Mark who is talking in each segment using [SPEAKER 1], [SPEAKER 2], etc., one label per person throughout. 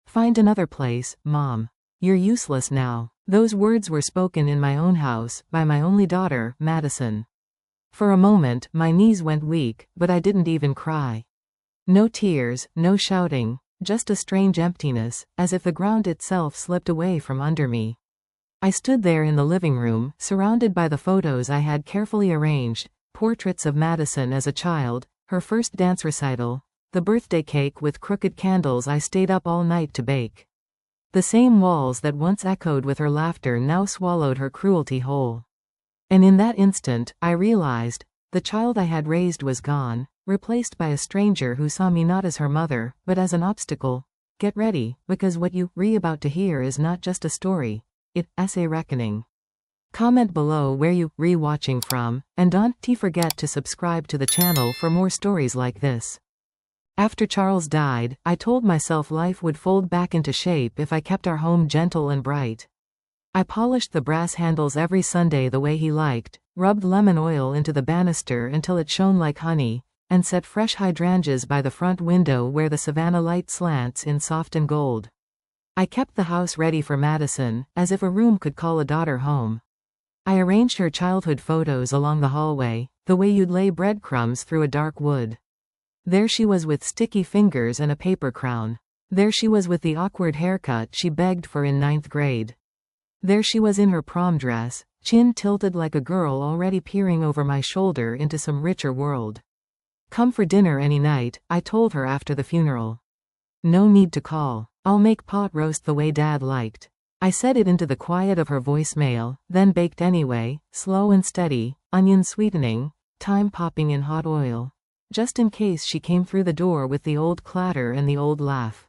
[SPEAKER 1] Find another place, Mom. You're useless now. Those words were spoken in my own house, by my only daughter, Madison. For a moment, my knees went weak, but I didn't even cry. No tears, no shouting, just a strange emptiness, as if the ground itself slipped away from under me. I stood there in the living room, surrounded by the photos I had carefully arranged, portraits of Madison as a child, her first dance recital, the birthday cake with crooked candles I stayed up all night to bake. The same walls that once echoed with her laughter now swallowed her cruelty whole. And in that instant, I realized, the child I had raised was gone, replaced by a stranger who saw me not as her mother, but as an obstacle. Get ready, because what you're about to hear is not just a story, it's a reckoning. Comment below where you're watching from, and don't forget to subscribe to the channel for more stories like this. After Charles died, I told myself life would fold back into shape if I kept our home gentle and bright. I polished the brass handles every Sunday the way he liked, rubbed lemon oil into the banister until it shone like honey, and set fresh hydrangeas by the front window where the Savannah light slants in soft and gold. I kept the house ready for Madison, as if a room could call a daughter home. I arranged her childhood photos along the hallway, the way you'd lay breadcrumbs through a dark wood. There she was with sticky fingers and a paper crown. There she was with the awkward haircut she begged for in 9th grade. There she was in her prom dress, chin tilted like a girl already peering over my shoulder into some richer world. Come for dinner any night, I told her after the funeral. No need to call. I'll make pot roast the way Dad liked. I said it into the quiet of her voicemail, then baked anyway, slow and steady, onion sweetening, thyme popping in hot oil. Just in case she came through the door with the old clatter and the old laugh.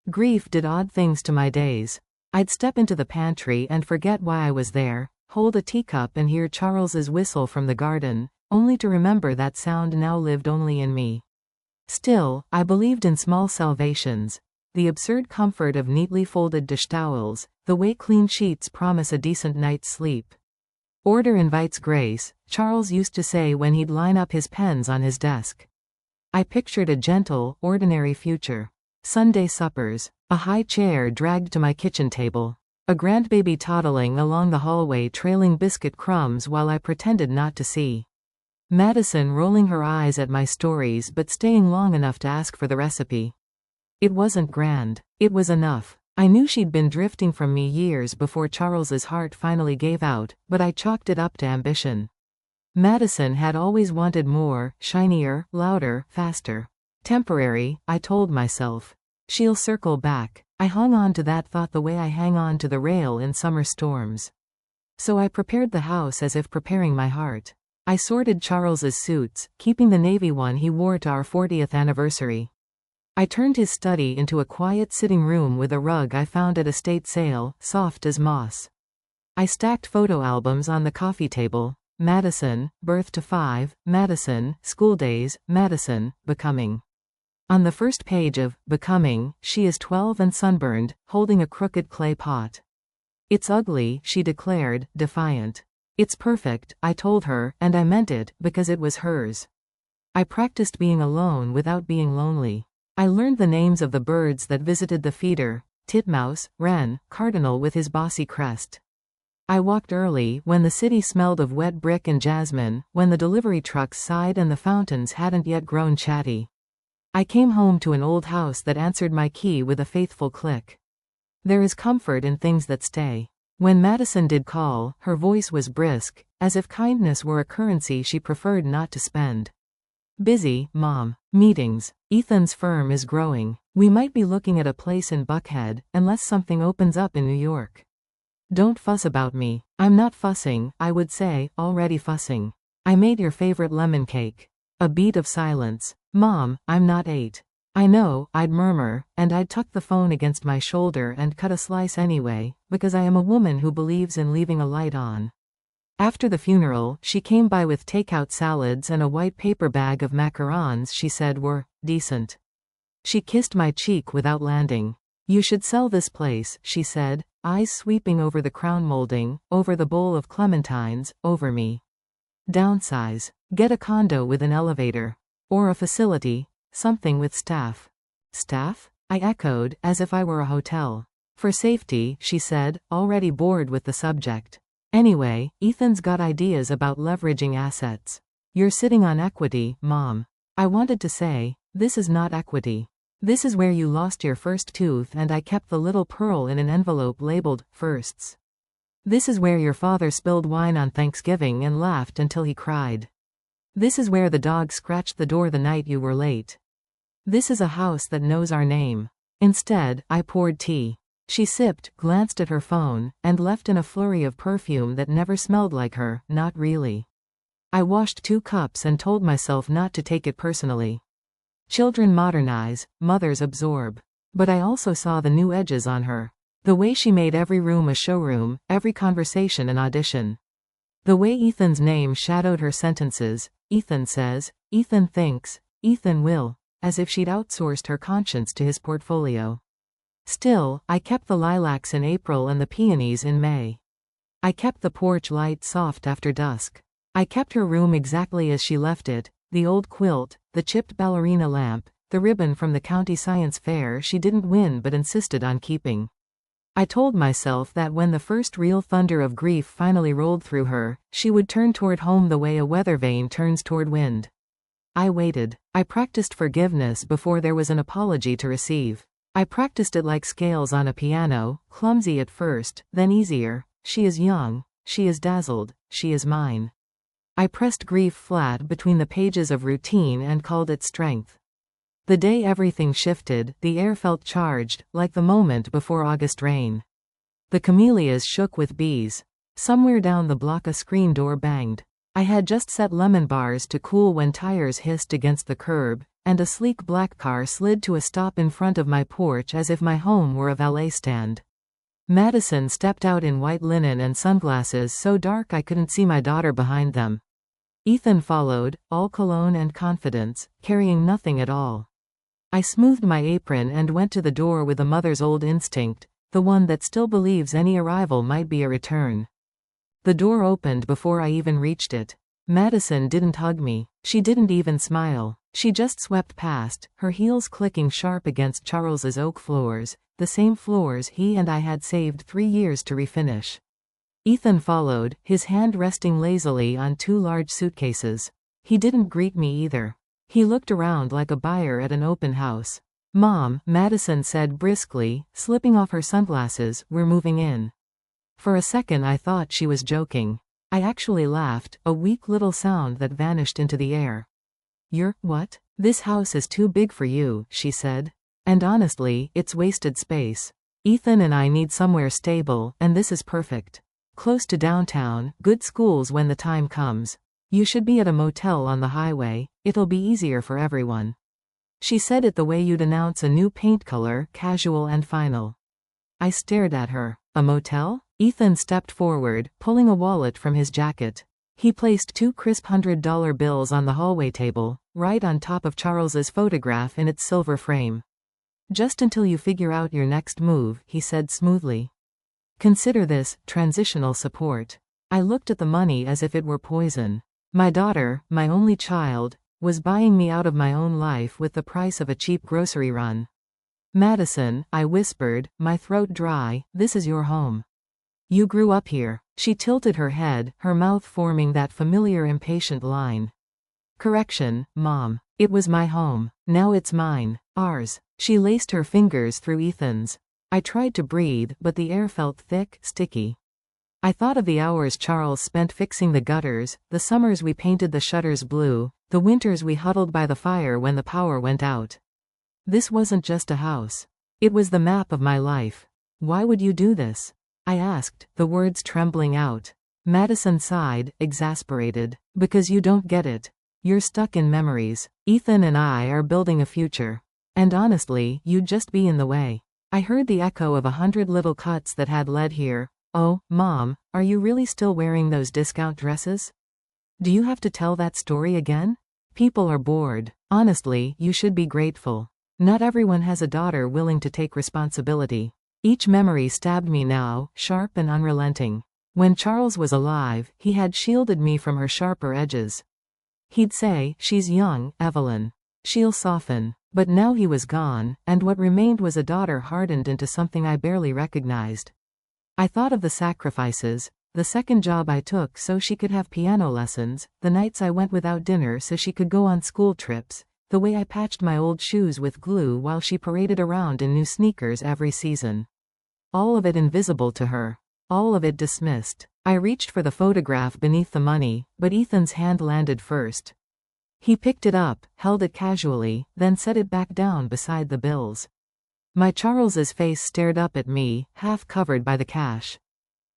[SPEAKER 1] Grief did odd things to my days. I'd step into the pantry and forget why I was there, hold a teacup and hear Charles's whistle from the garden, only to remember that sound now lived only in me. Still, I believed in small salvations. The absurd comfort of neatly folded dish towels, the way clean sheets promise a decent night's sleep. Order invites grace, Charles used to say when he'd line up his pens on his desk. I pictured a gentle, ordinary future. Sunday suppers, a high chair dragged to my kitchen table, a grandbaby toddling along the hallway trailing biscuit crumbs while I pretended not to see. Madison rolling her eyes at my stories but staying long enough to ask for the recipe. It wasn't grand. It was enough. I knew she'd been drifting from me years before Charles's heart finally gave out, but I chalked it up to ambition. Madison had always wanted more, shinier, louder, faster. Temporary, I told myself. She'll circle back. I hung on to that thought the way I hang on to the rail in summer storms. So I prepared the house as if preparing my heart. I sorted Charles's suits, keeping the navy one he wore to our 40th anniversary. I turned his study into a quiet sitting room with a rug I found at a estate sale, soft as moss. I stacked photo albums on the coffee table. Madison, birth to 5, Madison, school days, Madison, becoming. On the first page of Becoming, she is 12 and sunburned, holding a crooked clay pot. It's ugly, she declared, defiant. It's perfect, I told her, and I meant it, because it was hers. I practiced being alone without being lonely. I learned the names of the birds that visited the feeder: titmouse, wren, cardinal with his bossy crest. I walked early, when the city smelled of wet brick and jasmine, when the delivery trucks sighed and the fountains hadn't yet grown chatty. I came home to an old house that answered my key with a faithful click. There is comfort in things that stay. When Madison did call, her voice was brisk, as if kindness were a currency she preferred not to spend. Busy, Mom. Meetings. Ethan's firm is growing. We might be looking at a place in Buckhead, unless something opens up in New York. Don't fuss about me. I'm not fussing, I would say, already fussing. I made your favorite lemon cake. A beat of silence. Mom, I'm not 8. I know, I'd murmur, and I'd tuck the phone against my shoulder and cut a slice anyway, because I am a woman who believes in leaving a light on. After the funeral, she came by with takeout salads and a white paper bag of macarons she said were decent. She kissed my cheek without landing. You should sell this place, she said, eyes sweeping over the crown molding, over the bowl of clementines, over me. Downsize. Get a condo with an elevator. Or a facility, something with staff. Staff? I echoed, as if I were a hotel. For safety, she said, already bored with the subject. Anyway, Ethan's got ideas about leveraging assets. You're sitting on equity, Mom. I wanted to say, this is not equity. This is where you lost your first tooth and I kept the little pearl in an envelope labeled, firsts. This is where your father spilled wine on Thanksgiving and laughed until he cried. This is where the dog scratched the door the night you were late. This is a house that knows our name. Instead, I poured tea. She sipped, glanced at her phone, and left in a flurry of perfume that never smelled like her, not really. I washed 2 cups and told myself not to take it personally. Children modernize, mothers absorb. But I also saw the new edges on her. The way she made every room a showroom, every conversation an audition. The way Ethan's name shadowed her sentences, Ethan says, Ethan thinks, Ethan will, as if she'd outsourced her conscience to his portfolio. Still, I kept the lilacs in April and the peonies in May. I kept the porch light soft after dusk. I kept her room exactly as she left it, the old quilt, the chipped ballerina lamp, the ribbon from the county science fair she didn't win but insisted on keeping. I told myself that when the first real thunder of grief finally rolled through her, she would turn toward home the way a weather vane turns toward wind. I waited. I practiced forgiveness before there was an apology to receive. I practiced it like scales on a piano, clumsy at first, then easier. She is young, she is dazzled, she is mine. I pressed grief flat between the pages of routine and called it strength. The day everything shifted, the air felt charged, like the moment before August rain. The camellias shook with bees. Somewhere down the block a screen door banged. I had just set lemon bars to cool when tires hissed against the curb, and a sleek black car slid to a stop in front of my porch as if my home were a valet stand. Madison stepped out in white linen and sunglasses so dark I couldn't see my daughter behind them. Ethan followed, all cologne and confidence, carrying nothing at all. I smoothed my apron and went to the door with a mother's old instinct, the one that still believes any arrival might be a return. The door opened before I even reached it. Madison didn't hug me. She didn't even smile. She just swept past, her heels clicking sharp against Charles's oak floors, the same floors he and I had saved 3 years to refinish. Ethan followed, his hand resting lazily on 2 large suitcases. He didn't greet me either. He looked around like a buyer at an open house. Mom, Madison said briskly, slipping off her sunglasses, we're moving in. For a second I thought she was joking. I actually laughed, a weak little sound that vanished into the air. You're, what? This house is too big for you, she said. And honestly, it's wasted space. Ethan and I need somewhere stable, and this is perfect. Close to downtown, good schools when the time comes. You should be at a motel on the highway, it'll be easier for everyone. She said it the way you'd announce a new paint color, casual and final. I stared at her. A motel? Ethan stepped forward, pulling a wallet from his jacket. He placed 2 crisp $100 bills on the hallway table, right on top of Charles's photograph in its silver frame. Just until you figure out your next move, he said smoothly. Consider this, transitional support. I looked at the money as if it were poison. My daughter, my only child, was buying me out of my own life with the price of a cheap grocery run. Madison, I whispered, my throat dry, this is your home. You grew up here. She tilted her head, her mouth forming that familiar impatient line. Correction, Mom. It was my home. Now it's mine. Ours. She laced her fingers through Ethan's. I tried to breathe, but the air felt thick, sticky. I thought of the hours Charles spent fixing the gutters, the summers we painted the shutters blue, the winters we huddled by the fire when the power went out. This wasn't just a house. It was the map of my life. Why would you do this? I asked, the words trembling out. Madison sighed, exasperated. Because you don't get it. You're stuck in memories. Ethan and I are building a future. And honestly, you'd just be in the way. I heard the echo of 100 little cuts that had led here. Oh, Mom, are you really still wearing those discount dresses? Do you have to tell that story again? People are bored. Honestly, you should be grateful. Not everyone has a daughter willing to take responsibility. Each memory stabbed me now, sharp and unrelenting. When Charles was alive, he had shielded me from her sharper edges. He'd say, she's young, Evelyn. She'll soften. But now he was gone, and what remained was a daughter hardened into something I barely recognized. I thought of the sacrifices, the second job I took so she could have piano lessons, the nights I went without dinner so she could go on school trips, the way I patched my old shoes with glue while she paraded around in new sneakers every season. All of it invisible to her. All of it dismissed. I reached for the photograph beneath the money, but Ethan's hand landed first. He picked it up, held it casually, then set it back down beside the bills. My Charles's face stared up at me, half covered by the cash.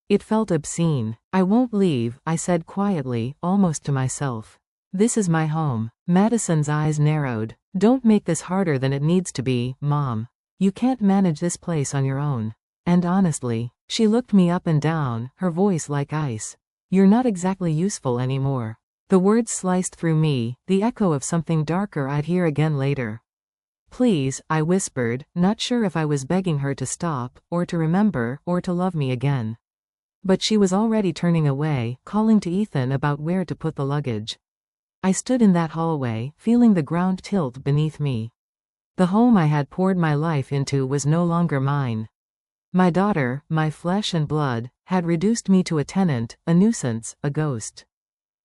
[SPEAKER 1] It felt obscene. I won't leave, I said quietly, almost to myself. This is my home. Madison's eyes narrowed. Don't make this harder than it needs to be, Mom. You can't manage this place on your own. And honestly, she looked me up and down, her voice like ice. You're not exactly useful anymore. The words sliced through me, the echo of something darker I'd hear again later. Please, I whispered, not sure if I was begging her to stop, or to remember, or to love me again. But she was already turning away, calling to Ethan about where to put the luggage. I stood in that hallway, feeling the ground tilt beneath me. The home I had poured my life into was no longer mine. My daughter, my flesh and blood, had reduced me to a tenant, a nuisance, a ghost.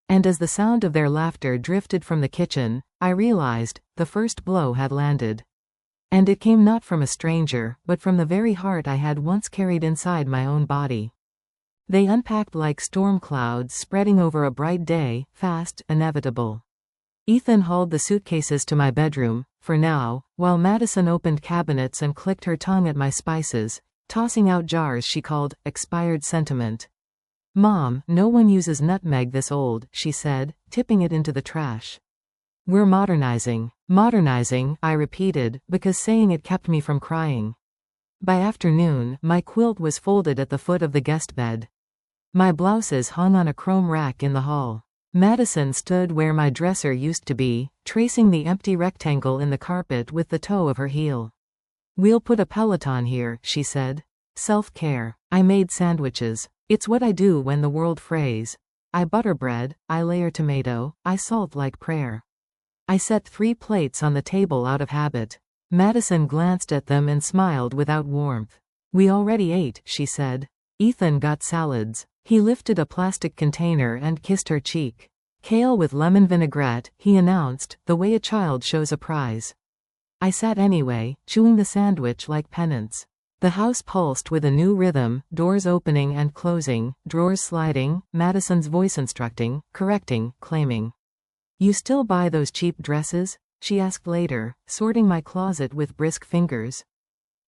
[SPEAKER 1] And as the sound of their laughter drifted from the kitchen, I realized, the first blow had landed. And it came not from a stranger, but from the very heart I had once carried inside my own body. They unpacked like storm clouds spreading over a bright day, fast, inevitable. Ethan hauled the suitcases to my bedroom, for now, while Madison opened cabinets and clicked her tongue at my spices, tossing out jars she called expired sentiment. Mom, no one uses nutmeg this old, she said, tipping it into the trash. We're modernizing. Modernizing, I repeated, because saying it kept me from crying. By afternoon, my quilt was folded at the foot of the guest bed. My blouses hung on a chrome rack in the hall. Madison stood where my dresser used to be, tracing the empty rectangle in the carpet with the toe of her heel. We'll put a Peloton here, she said. Self-care. I made sandwiches. It's what I do when the world frays. I butter bread, I layer tomato, I salt like prayer. I set 3 plates on the table out of habit. Madison glanced at them and smiled without warmth. We already ate, she said. Ethan got salads. He lifted a plastic container and kissed her cheek. Kale with lemon vinaigrette, he announced, the way a child shows a prize. I sat anyway, chewing the sandwich like penance. The house pulsed with a new rhythm, doors opening and closing, drawers sliding, Madison's voice instructing, correcting, claiming. You still buy those cheap dresses? She asked later, sorting my closet with brisk fingers.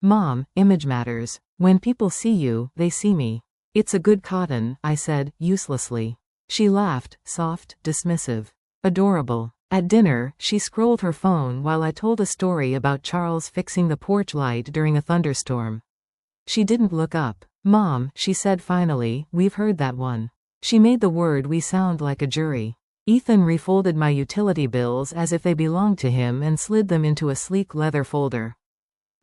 [SPEAKER 1] Mom, image matters. When people see you, they see me. It's a good cotton, I said, uselessly. She laughed, soft, dismissive. Adorable. At dinner, she scrolled her phone while I told a story about Charles fixing the porch light during a thunderstorm. She didn't look up. Mom, she said finally, we've heard that one. She made the word we sound like a jury. Ethan refolded my utility bills as if they belonged to him and slid them into a sleek leather folder.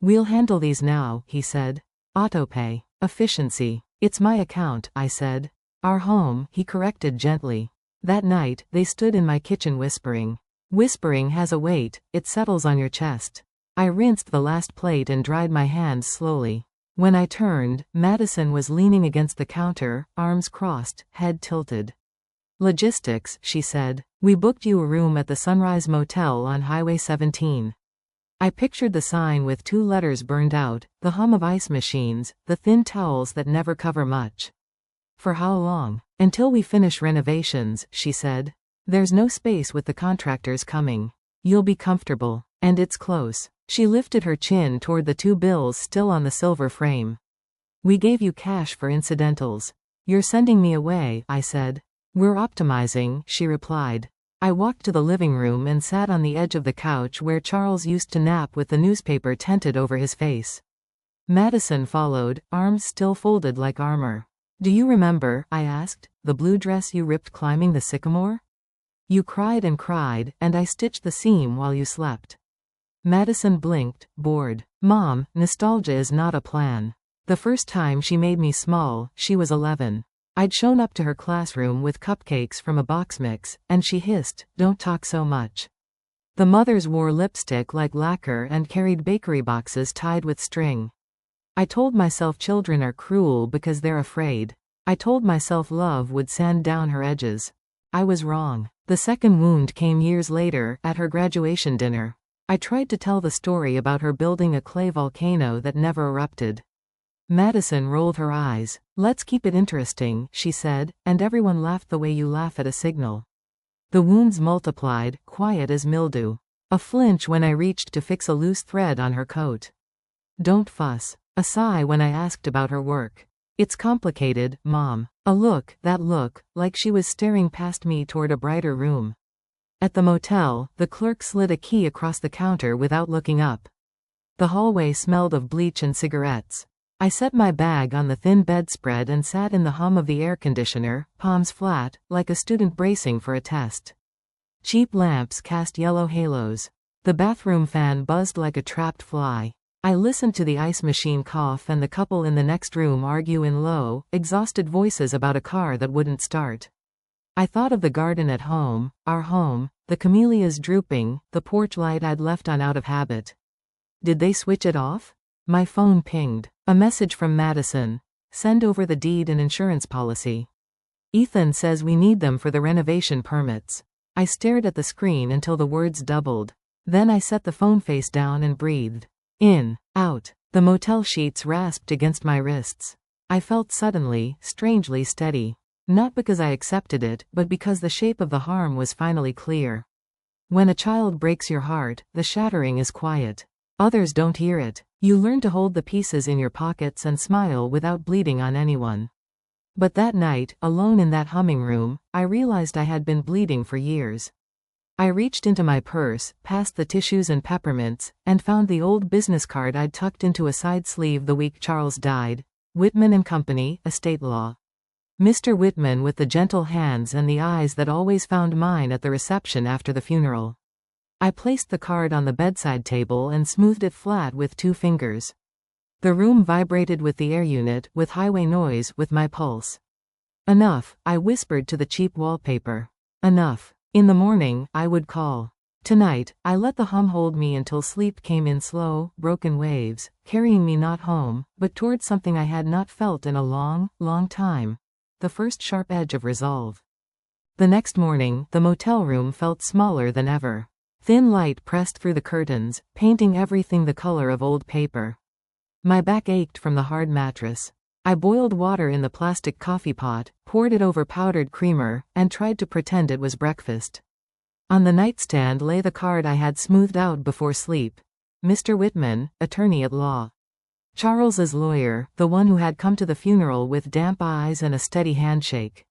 [SPEAKER 1] We'll handle these now, he said. Autopay. Efficiency. It's my account, I said. Our home, he corrected gently. That night, they stood in my kitchen whispering. Whispering has a weight, it settles on your chest. I rinsed the last plate and dried my hands slowly. When I turned, Madison was leaning against the counter, arms crossed, head tilted. Logistics, she said. We booked you a room at the Sunrise Motel on Highway 17. I pictured the sign with 2 letters burned out, the hum of ice machines, the thin towels that never cover much. For how long? Until we finish renovations, she said. There's no space with the contractors coming. You'll be comfortable. And it's close. She lifted her chin toward the 2 bills still on the silver frame. We gave you cash for incidentals. You're sending me away, I said. We're optimizing, she replied. I walked to the living room and sat on the edge of the couch where Charles used to nap with the newspaper tented over his face. Madison followed, arms still folded like armor. Do you remember, I asked, the blue dress you ripped climbing the sycamore? You cried, and I stitched the seam while you slept. Madison blinked, bored. Mom, nostalgia is not a plan. The first time she made me small, she was 11. I'd shown up to her classroom with cupcakes from a box mix, and she hissed, "Don't talk so much." The mothers wore lipstick like lacquer and carried bakery boxes tied with string. I told myself children are cruel because they're afraid. I told myself love would sand down her edges. I was wrong. The second wound came years later, at her graduation dinner. I tried to tell the story about her building a clay volcano that never erupted. Madison rolled her eyes. "Let's keep it interesting," she said, and everyone laughed the way you laugh at a signal. The wounds multiplied, quiet as mildew. A flinch when I reached to fix a loose thread on her coat. "Don't fuss." A sigh when I asked about her work. "It's complicated, Mom." A look, that look, like she was staring past me toward a brighter room. At the motel, the clerk slid a key across the counter without looking up. The hallway smelled of bleach and cigarettes. I set my bag on the thin bedspread and sat in the hum of the air conditioner, palms flat, like a student bracing for a test. Cheap lamps cast yellow halos. The bathroom fan buzzed like a trapped fly. I listened to the ice machine cough and the couple in the next room argue in low, exhausted voices about a car that wouldn't start. I thought of the garden at home, our home, the camellias drooping, the porch light I'd left on out of habit. Did they switch it off? My phone pinged. A message from Madison. "Send over the deed and insurance policy. Ethan says we need them for the renovation permits." I stared at the screen until the words doubled. Then I set the phone face down and breathed. In, out. The motel sheets rasped against my wrists. I felt suddenly, strangely steady. Not because I accepted it, but because the shape of the harm was finally clear. When a child breaks your heart, the shattering is quiet. Others don't hear it. You learn to hold the pieces in your pockets and smile without bleeding on anyone. But that night, alone in that humming room, I realized I had been bleeding for years. I reached into my purse, past the tissues and peppermints, and found the old business card I'd tucked into a side sleeve the week Charles died. Whitman and Company, Estate Law. Mr. Whitman with the gentle hands and the eyes that always found mine at the reception after the funeral. I placed the card on the bedside table and smoothed it flat with 2 fingers. The room vibrated with the air unit, with highway noise, with my pulse. "Enough," I whispered to the cheap wallpaper. "Enough." In the morning, I would call. Tonight, I let the hum hold me until sleep came in slow, broken waves, carrying me not home, but towards something I had not felt in a long, long time. The first sharp edge of resolve. The next morning, the motel room felt smaller than ever. Thin light pressed through the curtains, painting everything the color of old paper. My back ached from the hard mattress. I boiled water in the plastic coffee pot, poured it over powdered creamer, and tried to pretend it was breakfast. On the nightstand lay the card I had smoothed out before sleep. Mr. Whitman, attorney at law. Charles's lawyer, the one who had come to the funeral with damp eyes and a steady handshake.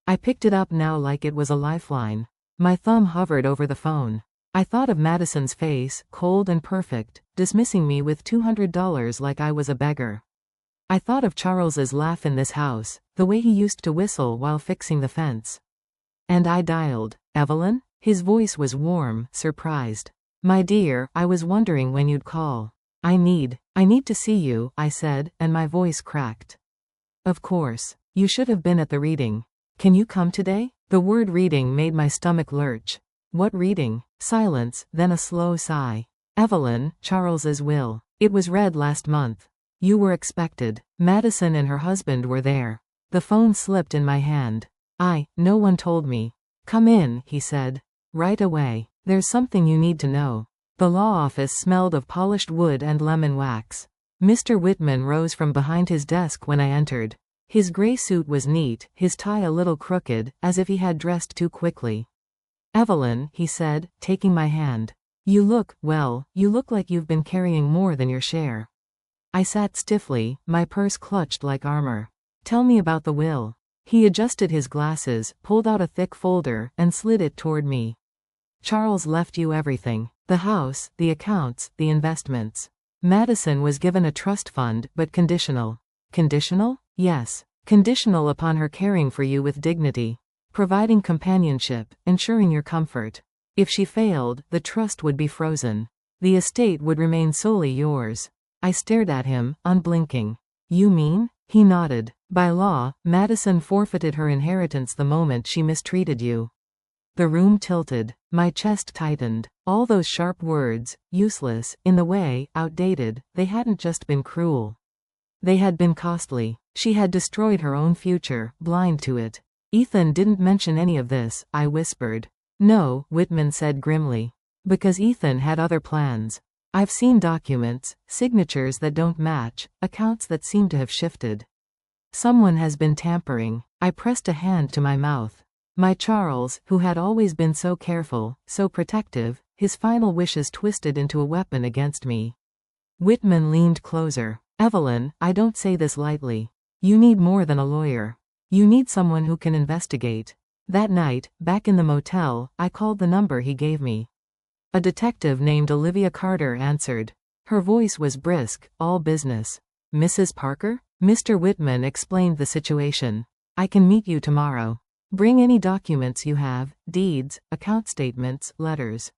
[SPEAKER 1] I picked it up now like it was a lifeline. My thumb hovered over the phone. I thought of Madison's face, cold and perfect, dismissing me with $200 like I was a beggar. I thought of Charles's laugh in this house, the way he used to whistle while fixing the fence. And I dialed. "Evelyn?" His voice was warm, surprised. "My dear, I was wondering when you'd call. I need to see you," I said, and my voice cracked. "Of course. You should have been at the reading. Can you come today?" The word reading made my stomach lurch. What reading? Silence, then a slow sigh. "Evelyn, Charles's will. It was read last month. You were expected. Madison and her husband were there." The phone slipped in my hand. No one told me." "Come in," he said. "Right away. There's something you need to know." The law office smelled of polished wood and lemon wax. Mr. Whitman rose from behind his desk when I entered. His gray suit was neat, his tie a little crooked, as if he had dressed too quickly. "Evelyn," he said, taking my hand. You look like you've been carrying more than your share." I sat stiffly, my purse clutched like armor. "Tell me about the will." He adjusted his glasses, pulled out a thick folder, and slid it toward me. "Charles left you everything. The house, the accounts, the investments. Madison was given a trust fund, but conditional." "Conditional?" "Yes. Conditional upon her caring for you with dignity. Providing companionship, ensuring your comfort. If she failed, the trust would be frozen. The estate would remain solely yours." I stared at him, unblinking. "You mean?" He nodded. "By law, Madison forfeited her inheritance the moment she mistreated you." The room tilted. My chest tightened. All those sharp words, useless, in the way, outdated, they hadn't just been cruel. They had been costly. She had destroyed her own future, blind to it. Ethan didn't mention any of this, I whispered. No, Whitman said grimly. Because Ethan had other plans. I've seen documents, signatures that don't match, accounts that seem to have shifted. Someone has been tampering. I pressed a hand to my mouth. My Charles, who had always been so careful, so protective, his final wishes twisted into a weapon against me. Whitman leaned closer. Evelyn, I don't say this lightly. You need more than a lawyer. You need someone who can investigate. That night, back in the motel, I called the number he gave me. A detective named Olivia Carter answered. Her voice was brisk, all business. Mrs. Parker? Mr. Whitman explained the situation. I can meet you tomorrow. Bring any documents you have, deeds, account statements, letters.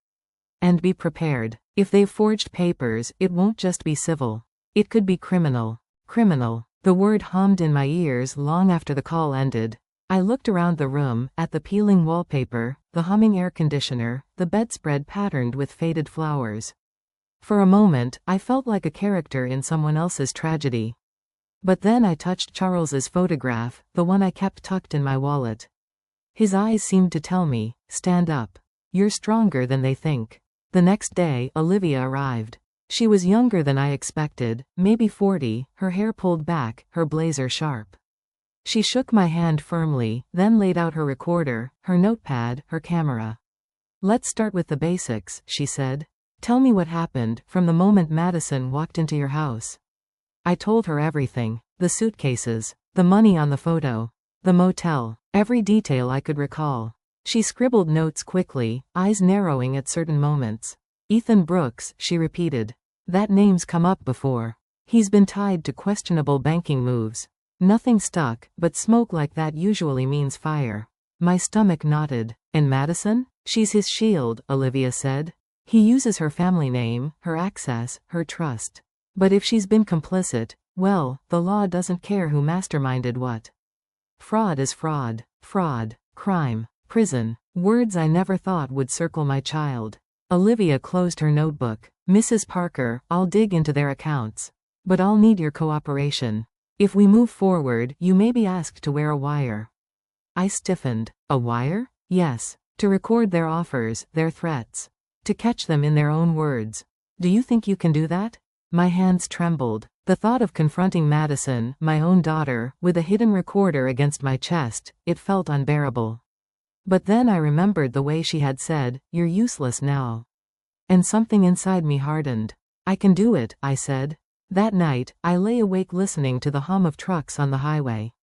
[SPEAKER 1] And be prepared. If they've forged papers, it won't just be civil. It could be criminal. Criminal. The word hummed in my ears long after the call ended. I looked around the room, at the peeling wallpaper, the humming air conditioner, the bedspread patterned with faded flowers. For a moment, I felt like a character in someone else's tragedy. But then I touched Charles's photograph, the one I kept tucked in my wallet. His eyes seemed to tell me, stand up. You're stronger than they think. The next day, Olivia arrived. She was younger than I expected, maybe 40, her hair pulled back, her blazer sharp. She shook my hand firmly, then laid out her recorder, her notepad, her camera. Let's start with the basics, she said. Tell me what happened from the moment Madison walked into your house. I told her everything. The suitcases, the money on the photo, the motel, every detail I could recall. She scribbled notes quickly, eyes narrowing at certain moments. Ethan Brooks, she repeated. That name's come up before. He's been tied to questionable banking moves. Nothing stuck, but smoke like that usually means fire. My stomach knotted. And Madison? She's his shield, Olivia said. He uses her family name, her access, her trust. But if she's been complicit, well, the law doesn't care who masterminded what. Fraud is fraud. Fraud. Crime. Prison. Words I never thought would circle my child. Olivia closed her notebook. Mrs. Parker, I'll dig into their accounts. But I'll need your cooperation. If we move forward, you may be asked to wear a wire. I stiffened. A wire? Yes. To record their offers, their threats. To catch them in their own words. Do you think you can do that? My hands trembled. The thought of confronting Madison, my own daughter, with a hidden recorder against my chest, it felt unbearable. But then I remembered the way she had said, "You're useless now." And something inside me hardened. I can do it, I said. That night, I lay awake listening to the hum of trucks on the highway.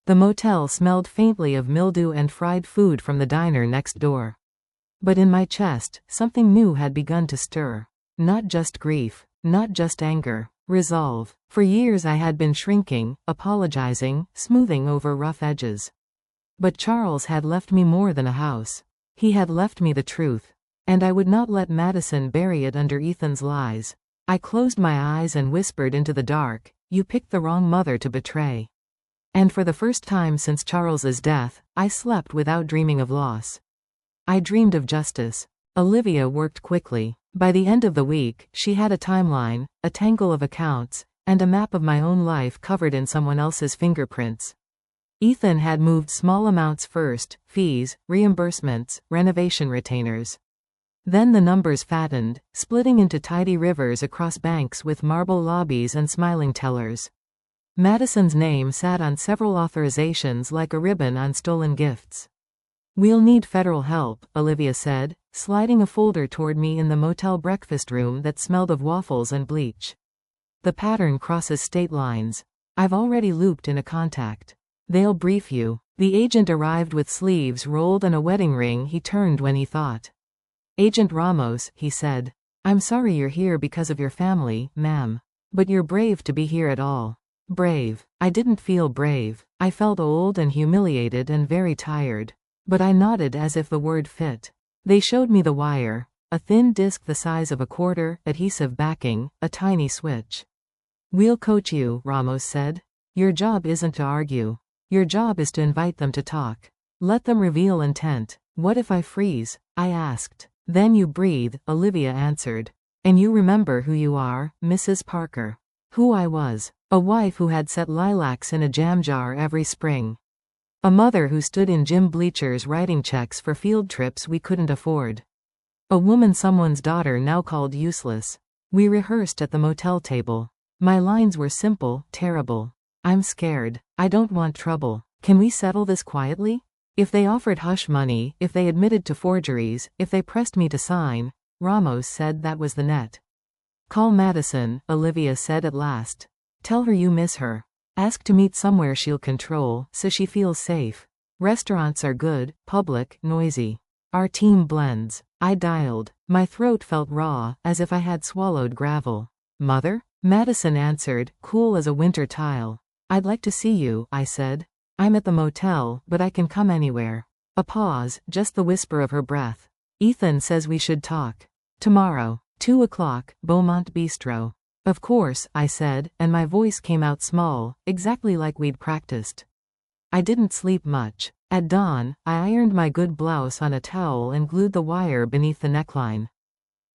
[SPEAKER 1] The motel smelled faintly of mildew and fried food from the diner next door. But in my chest, something new had begun to stir. Not just grief, not just anger, resolve. For years I had been shrinking, apologizing, smoothing over rough edges. But Charles had left me more than a house. He had left me the truth. And I would not let Madison bury it under Ethan's lies. I closed my eyes and whispered into the dark, "You picked the wrong mother to betray." And for the first time since Charles's death, I slept without dreaming of loss. I dreamed of justice. Olivia worked quickly. By the end of the week, she had a timeline, a tangle of accounts, and a map of my own life covered in someone else's fingerprints. Ethan had moved small amounts first, fees, reimbursements, renovation retainers. Then the numbers fattened, splitting into tidy rivers across banks with marble lobbies and smiling tellers. Madison's name sat on several authorizations like a ribbon on stolen gifts. "We'll need federal help," Olivia said, sliding a folder toward me in the motel breakfast room that smelled of waffles and bleach. "The pattern crosses state lines. I've already looped in a contact. They'll brief you." The agent arrived with sleeves rolled and a wedding ring he turned when he thought. "Agent Ramos," he said. "I'm sorry you're here because of your family, ma'am. But you're brave to be here at all." Brave. I didn't feel brave. I felt old and humiliated and very tired. But I nodded as if the word fit. They showed me the wire. A thin disc the size of a quarter, adhesive backing, a tiny switch. "We'll coach you," Ramos said. "Your job isn't to argue. Your job is to invite them to talk. Let them reveal intent. What if I freeze? I asked. Then you breathe, Olivia answered. And you remember who you are, Mrs. Parker. Who I was. A wife who had set lilacs in a jam jar every spring. A mother who stood in gym bleachers writing checks for field trips we couldn't afford. A woman someone's daughter now called useless. We rehearsed at the motel table. My lines were simple, terrible. I'm scared. I don't want trouble. Can we settle this quietly? If they offered hush money, if they admitted to forgeries, if they pressed me to sign, Ramos said that was the net. Call Madison, Olivia said at last. Tell her you miss her. Ask to meet somewhere she'll control, so she feels safe. Restaurants are good, public, noisy. Our team blends. I dialed. My throat felt raw, as if I had swallowed gravel. Mother? Madison answered, cool as a winter tile. I'd like to see you, I said. I'm at the motel, but I can come anywhere. A pause, just the whisper of her breath. Ethan says we should talk. Tomorrow. 2 o'clock, Beaumont Bistro. Of course, I said, and my voice came out small, exactly like we'd practiced. I didn't sleep much. At dawn, I ironed my good blouse on a towel and glued the wire beneath the neckline.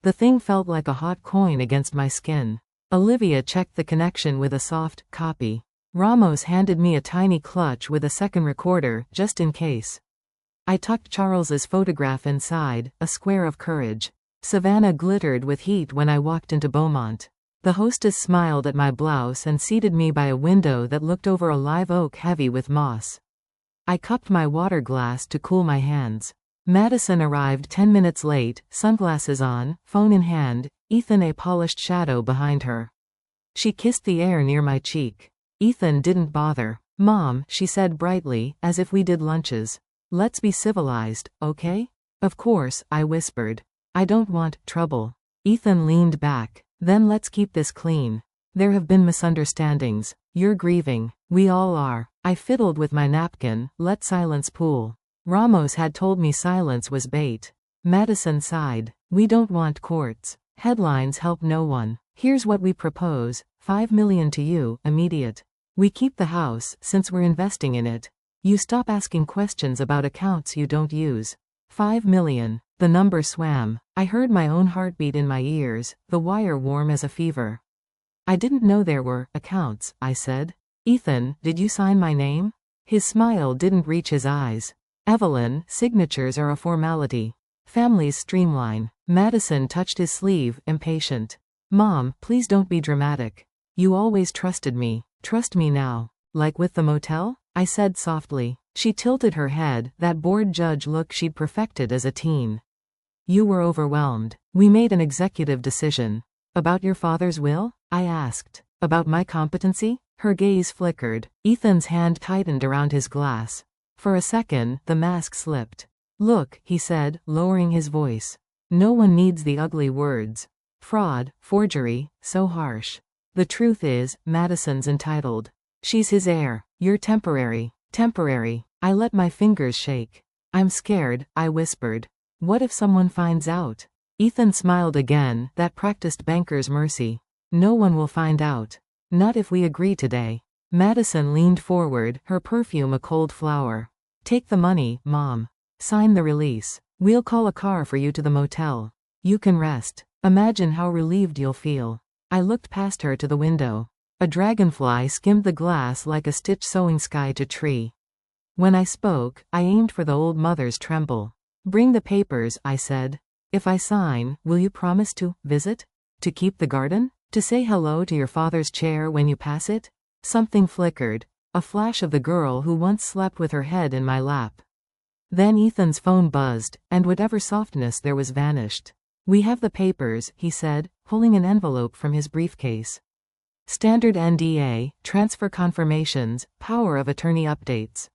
[SPEAKER 1] The thing felt like a hot coin against my skin. Olivia checked the connection with a soft copy. Ramos handed me a tiny clutch with a second recorder, just in case. I tucked Charles's photograph inside, a square of courage. Savannah glittered with heat when I walked into Beaumont. The hostess smiled at my blouse and seated me by a window that looked over a live oak heavy with moss. I cupped my water glass to cool my hands. Madison arrived 10 minutes late, sunglasses on, phone in hand, Ethan a polished shadow behind her. She kissed the air near my cheek. Ethan didn't bother. Mom, she said brightly, as if we did lunches. Let's be civilized, okay? Of course, I whispered. I don't want trouble. Ethan leaned back. Then let's keep this clean. There have been misunderstandings. You're grieving. We all are. I fiddled with my napkin, let silence pool. Ramos had told me silence was bait. Madison sighed. We don't want courts. Headlines help no one. Here's what we propose. $5 million to you, immediate. We keep the house, since we're investing in it. You stop asking questions about accounts you don't use. $5 million. The number swam. I heard my own heartbeat in my ears, the wire warm as a fever. I didn't know there were accounts, I said. Ethan, did you sign my name? His smile didn't reach his eyes. Evelyn, signatures are a formality. Families streamline. Madison touched his sleeve, impatient. Mom, please don't be dramatic. You always trusted me. Trust me now. Like with the motel? I said softly. She tilted her head, that bored judge look she'd perfected as a teen. You were overwhelmed. We made an executive decision. About your father's will? I asked. About my competency? Her gaze flickered. Ethan's hand tightened around his glass. For a second, the mask slipped. Look, he said, lowering his voice. No one needs the ugly words. Fraud, forgery, so harsh. The truth is, Madison's entitled. She's his heir. You're temporary. Temporary. I let my fingers shake. I'm scared, I whispered. What if someone finds out? Ethan smiled again, that practiced banker's mercy. No one will find out. Not if we agree today. Madison leaned forward, her perfume a cold flower. Take the money, Mom. Sign the release. We'll call a car for you to the motel. You can rest. Imagine how relieved you'll feel. I looked past her to the window. A dragonfly skimmed the glass like a stitch sewing sky to tree. When I spoke, I aimed for the old mother's tremble. Bring the papers, I said. If I sign, will you promise to visit? To keep the garden? To say hello to your father's chair when you pass it? Something flickered. A flash of the girl who once slept with her head in my lap. Then Ethan's phone buzzed, and whatever softness there was vanished. We have the papers, he said, pulling an envelope from his briefcase. Standard NDA, transfer confirmations, power of attorney updates.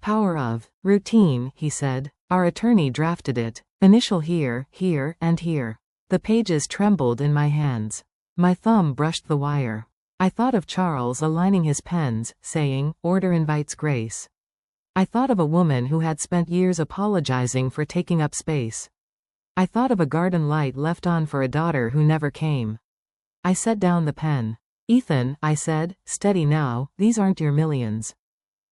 [SPEAKER 1] Power of routine, he said. Our attorney drafted it. Initial here, here, and here. The pages trembled in my hands. My thumb brushed the wire. I thought of Charles aligning his pens, saying, "Order invites grace." I thought of a woman who had spent years apologizing for taking up space. I thought of a garden light left on for a daughter who never came. I set down the pen. Ethan, I said, steady now, these aren't your millions.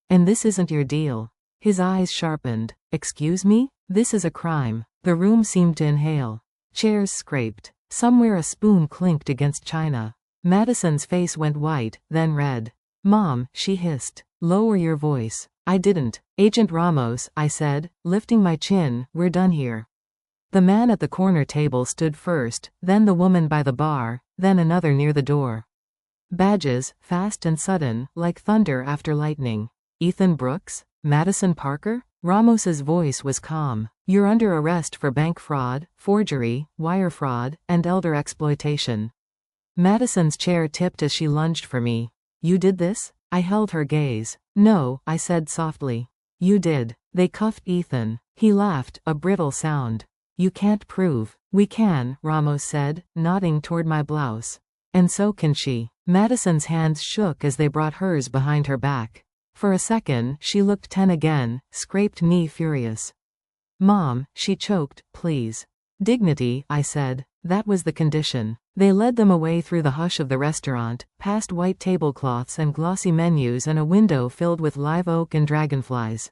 [SPEAKER 1] And this isn't your deal. His eyes sharpened. Excuse me? This is a crime. The room seemed to inhale. Chairs scraped. Somewhere a spoon clinked against china. Madison's face went white, then red. Mom, she hissed. Lower your voice. I didn't. Agent Ramos, I said, lifting my chin, we're done here. The man at the corner table stood first, then the woman by the bar, then another near the door. Badges, fast and sudden, like thunder after lightning. Ethan Brooks? Madison Parker? Ramos's voice was calm. You're under arrest for bank fraud, forgery, wire fraud, and elder exploitation. Madison's chair tipped as she lunged for me. You did this? I held her gaze. No, I said softly. You did. They cuffed Ethan. He laughed, a brittle sound. You can't prove. We can, Ramos said, nodding toward my blouse. And so can she. Madison's hands shook as they brought hers behind her back. For a second, she looked 10 again, scraped knee furious. Mom, she choked, please. Dignity, I said. That was the condition. They led them away through the hush of the restaurant, past white tablecloths and glossy menus and a window filled with live oak and dragonflies.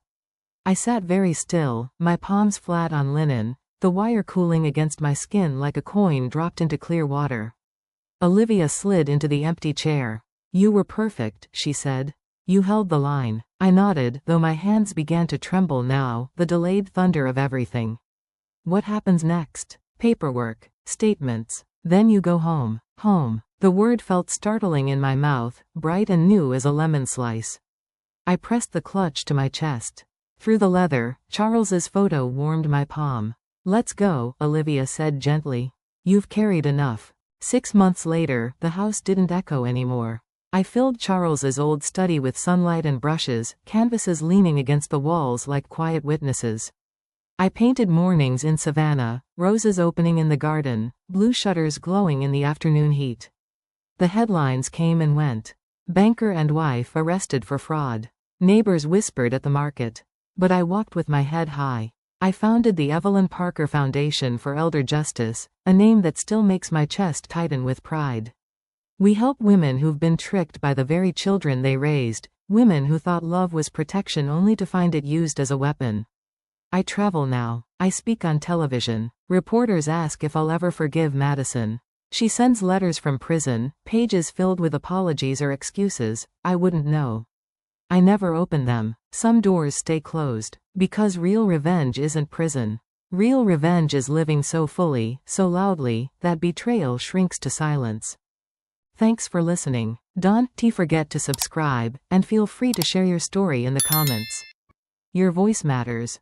[SPEAKER 1] I sat very still, my palms flat on linen, the wire cooling against my skin like a coin dropped into clear water. Olivia slid into the empty chair. You were perfect, she said. You held the line. I nodded, though my hands began to tremble now, the delayed thunder of everything. What happens next? Paperwork. Statements. Then you go home. Home. The word felt startling in my mouth, bright and new as a lemon slice. I pressed the clutch to my chest. Through the leather, Charles's photo warmed my palm. Let's go, Olivia said gently. You've carried enough. 6 months later, the house didn't echo anymore. I filled Charles's old study with sunlight and brushes, canvases leaning against the walls like quiet witnesses. I painted mornings in Savannah, roses opening in the garden, blue shutters glowing in the afternoon heat. The headlines came and went. Banker and wife arrested for fraud. Neighbors whispered at the market. But I walked with my head high. I founded the Evelyn Parker Foundation for Elder Justice, a name that still makes my chest tighten with pride. We help women who've been tricked by the very children they raised, women who thought love was protection only to find it used as a weapon. I travel now. I speak on television. Reporters ask if I'll ever forgive Madison. She sends letters from prison, pages filled with apologies or excuses. I wouldn't know. I never open them. Some doors stay closed. Because real revenge isn't prison. Real revenge is living so fully, so loudly, that betrayal shrinks to silence. Thanks for listening. Don't forget to subscribe, and feel free to share your story in the comments. Your voice matters.